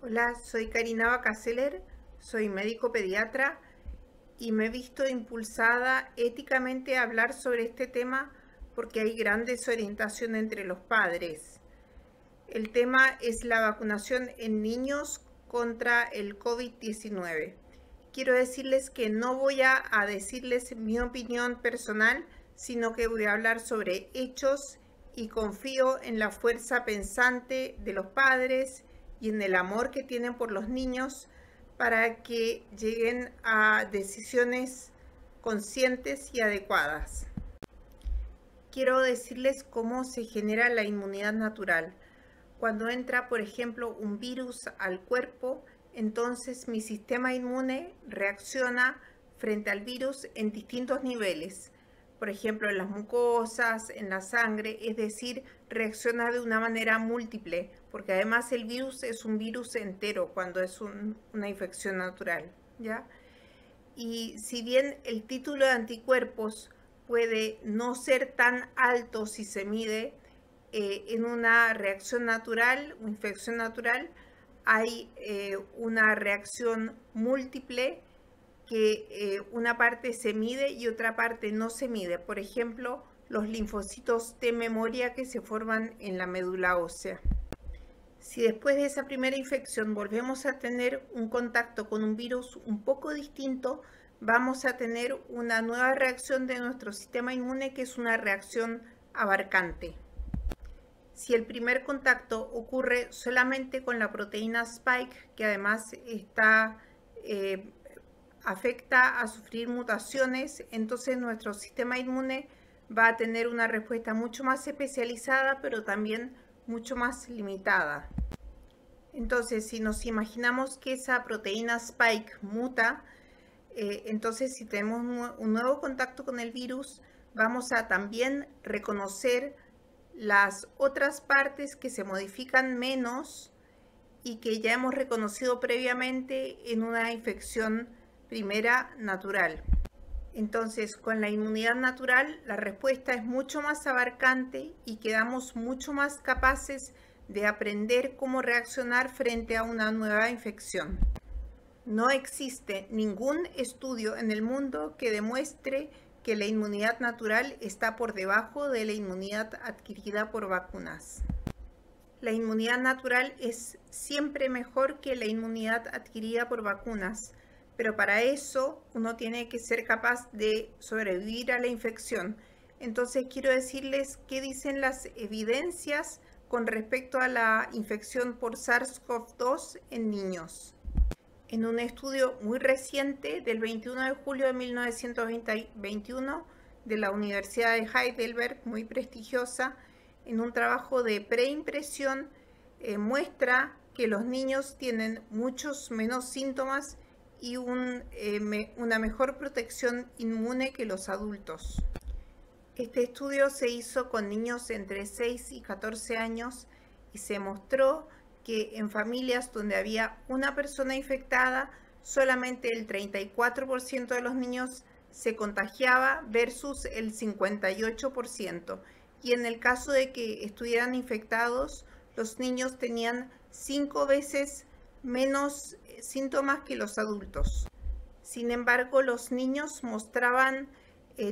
Hola, soy Karina Bacaseler, soy médico pediatra y me he visto impulsada éticamente a hablar sobre este tema porque hay gran desorientación entre los padres. El tema es la vacunación en niños contra el COVID-19. Quiero decirles que no voy a decirles mi opinión personal, sino que voy a hablar sobre hechos y confío en la fuerza pensante de los padres y en el amor que tienen por los niños para que lleguen a decisiones conscientes y adecuadas. Quiero decirles cómo se genera la inmunidad natural. Cuando entra, por ejemplo, un virus al cuerpo, entonces mi sistema inmune reacciona frente al virus en distintos niveles. Por ejemplo, en las mucosas, en la sangre, es decir, reacciona de una manera múltiple, porque además el virus es un virus entero cuando es una infección natural, ¿ya? Y si bien el título de anticuerpos puede no ser tan alto si se mide en una reacción natural o infección natural, hay una reacción múltiple que una parte se mide y otra parte no se mide. Por ejemplo, los linfocitos T memoria que se forman en la médula ósea. Si después de esa primera infección volvemos a tener un contacto con un virus un poco distinto, vamos a tener una nueva reacción de nuestro sistema inmune que es una reacción abarcante. Si el primer contacto ocurre solamente con la proteína Spike, que además afecta a sufrir mutaciones, entonces nuestro sistema inmune va a tener una respuesta mucho más especializada, pero también mucho más limitada. Entonces, si nos imaginamos que esa proteína Spike muta, entonces si tenemos un nuevo contacto con el virus, vamos a también reconocer las otras partes que se modifican menos y que ya hemos reconocido previamente en una infección primera natural. Entonces, con la inmunidad natural, la respuesta es mucho más abarcante y quedamos mucho más capaces de aprender cómo reaccionar frente a una nueva infección. No existe ningún estudio en el mundo que demuestre que la inmunidad natural está por debajo de la inmunidad adquirida por vacunas. La inmunidad natural es siempre mejor que la inmunidad adquirida por vacunas, pero para eso uno tiene que ser capaz de sobrevivir a la infección. Entonces quiero decirles qué dicen las evidencias con respecto a la infección por SARS-CoV-2 en niños. En un estudio muy reciente del 21 de julio de 1921 de la Universidad de Heidelberg, muy prestigiosa, en un trabajo de preimpresión, muestra que los niños tienen muchos menos síntomas y una mejor protección inmune que los adultos. Este estudio se hizo con niños entre 6 y 14 años y se mostró que en familias donde había una persona infectada, solamente el 34% de los niños se contagiaba versus el 58%. Y en el caso de que estuvieran infectados, los niños tenían 5 veces menos síntomas que los adultos. Sin embargo, los niños mostraban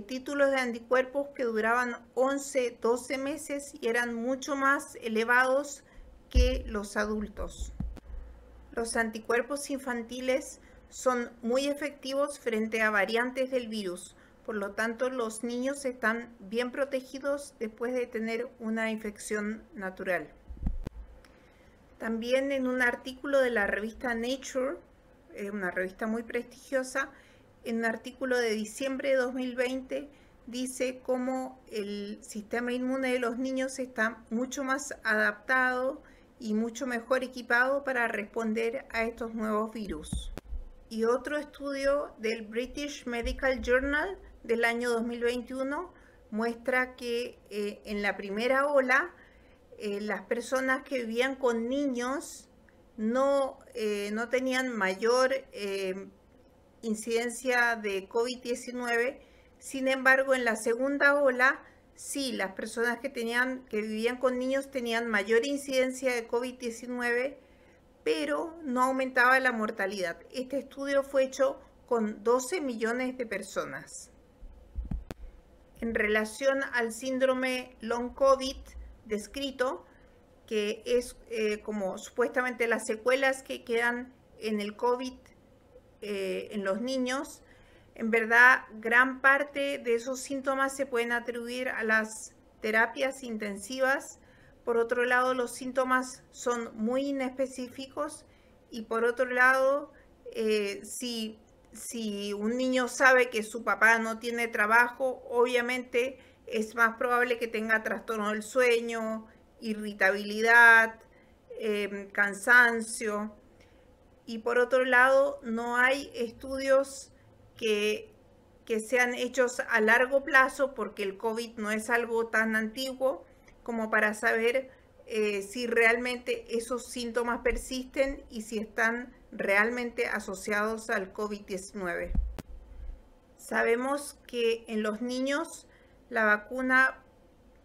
títulos de anticuerpos que duraban 11, 12 meses y eran mucho más elevados que los adultos. Los anticuerpos infantiles son muy efectivos frente a variantes del virus, por lo tanto los niños están bien protegidos después de tener una infección natural. También en un artículo de la revista Nature, una revista muy prestigiosa, en un artículo de diciembre de 2020 dice cómo el sistema inmune de los niños está mucho más adaptado y mucho mejor equipado para responder a estos nuevos virus. Y otro estudio del British Medical Journal del año 2021 muestra que en la primera ola las personas que vivían con niños no tenían mayor incidencia de COVID-19. Sin embargo, en la segunda ola, sí, las personas que vivían con niños tenían mayor incidencia de COVID-19, pero no aumentaba la mortalidad. Este estudio fue hecho con 12 millones de personas. En relación al síndrome long COVID descrito, que es como supuestamente las secuelas que quedan en el COVID en los niños, en verdad gran parte de esos síntomas se pueden atribuir a las terapias intensivas. Por otro lado, los síntomas son muy inespecíficos y por otro lado, si un niño sabe que su papá no tiene trabajo, obviamente es más probable que tenga trastorno del sueño, irritabilidad, cansancio. Y por otro lado, no hay estudios que sean hechos a largo plazo, porque el COVID no es algo tan antiguo como para saber si realmente esos síntomas persisten y si están realmente asociados al COVID-19. Sabemos que en los niños la vacuna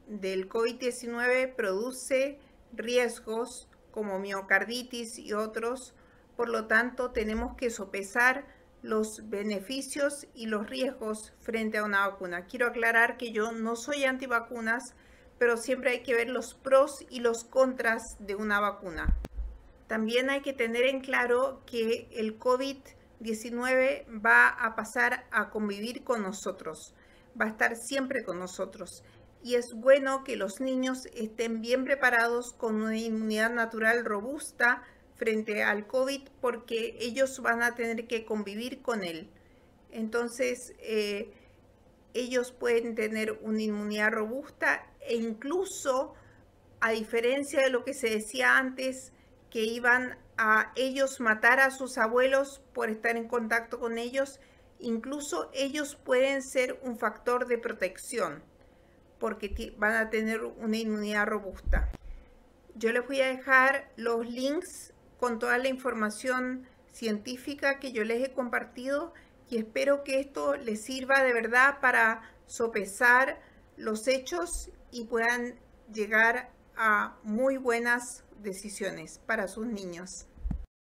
del COVID-19 produce riesgos como miocarditis y otros. Por lo tanto, tenemos que sopesar los beneficios y los riesgos frente a una vacuna. Quiero aclarar que yo no soy antivacunas, pero siempre hay que ver los pros y los contras de una vacuna. También hay que tener en claro que el COVID-19 va a pasar a convivir con nosotros, va a estar siempre con nosotros. Y es bueno que los niños estén bien preparados con una inmunidad natural robusta frente al COVID, porque ellos van a tener que convivir con él. Entonces, ellos pueden tener una inmunidad robusta e incluso, a diferencia de lo que se decía antes, que iban a ellos matar a sus abuelos por estar en contacto con ellos, incluso ellos pueden ser un factor de protección porque van a tener una inmunidad robusta. Yo les voy a dejar los links con toda la información científica que yo les he compartido y espero que esto les sirva de verdad para sopesar los hechos y puedan llegar a muy buenas decisiones para sus niños.